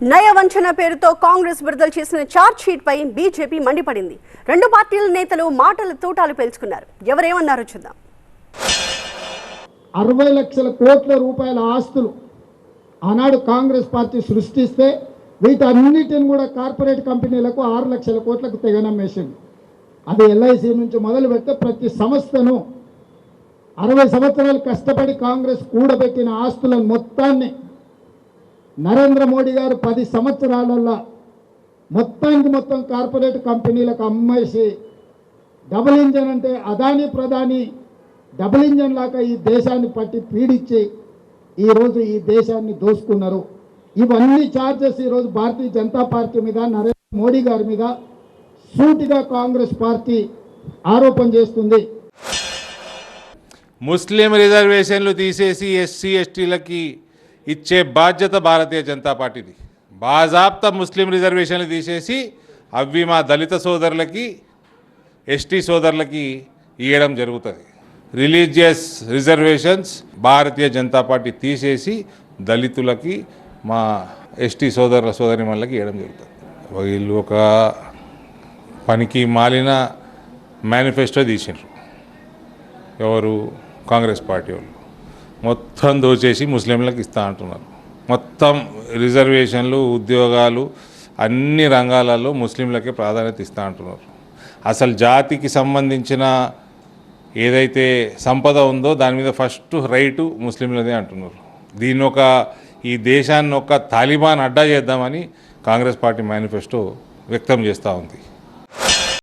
నయవంచన పేరుతో కాంగ్రెస్ విడుదల చేసిన చార్జ్ షీట్ పై బీజేపీ మండిపడింది. రెండు పార్టీల నేతలు మాటల తూటాలు పేల్చుకున్నారు. ఎవరేమన్నారో చూద్దాం. 60 లక్షల కోట్ల రూపాయల ఆస్తులు ఆనాడు కాంగ్రెస్ పార్టీ సృష్టిస్తే వీటన్నిటిని కూడా కార్పొరేట్ కంపెనీలకు 6 లక్షల కోట్లకు తెగనమ్మేసింది. అది ఎల్ఐసి నుంచి మొదలు పెడితే ప్రతి సంస్థను 60 సంవత్సరాలు కష్టపడి కాంగ్రెస్ కూడబెట్టిన ఆస్తులను మొత్తాన్ని నరేంద్ర మోడీ గారు 10 సంవత్సరాలలో మొత్తం కార్పొరేట్ కంపెనీలకు అమ్మేసి డబుల్ ఇంజన్ అంటే అదాని ప్రధాని డబుల్ ఇంజన్ లాగా ఈ దేశాన్ని పట్టి పీడించి ఈరోజు ఈ దేశాన్ని దోసుకున్నారు. ఇవన్నీ ఛార్జెస్ ఈరోజు భారతీయ జనతా పార్టీ మీద నరేంద్ర మోడీ గారి మీద సూటిగా కాంగ్రెస్ పార్టీ ఆరోపణ చేస్తుంది. ముస్లిం రిజర్వేషన్లు తీసేసి ఎస్సీ ఎస్టీలకి ఇచ్చే బాధ్యత భారతీయ జనతా పార్టీది. బాజాబ్తా ముస్లిం రిజర్వేషన్లు తీసేసి అవి మా దళిత సోదరులకి ఎస్టీ సోదరులకి ఇవ్వడం జరుగుతుంది. Religious reservations Bharatiya Janata party తీసేసి దళితులకి మా ఎస్టీ సోదరిమణులకి ఇవ్వడం జరుగుతుంది. వీళ్ళు ఒక పనికి మాలిన మేనిఫెస్టో తీసిండ్రు. ఎవరు? కాంగ్రెస్ పార్టీ వాళ్ళు మొత్తం దోచేసి ముస్లింలకు ఇస్తా అంటున్నారు. మొత్తం రిజర్వేషన్లు ఉద్యోగాలు అన్ని రంగాలలో ముస్లింలకే ప్రాధాన్యత ఇస్తా అంటున్నారు. అసలు జాతికి సంబంధించిన ఏదైతే సంపద ఉందో దాని మీద ఫస్ట్ రైటు ముస్లింలదే అంటున్నారు. ఈ దేశాన్ని ఒక తాలిబాన్ అడ్డా చేద్దామని కాంగ్రెస్ పార్టీ మేనిఫెస్టో వ్యక్తం చేస్తూ ఉంది.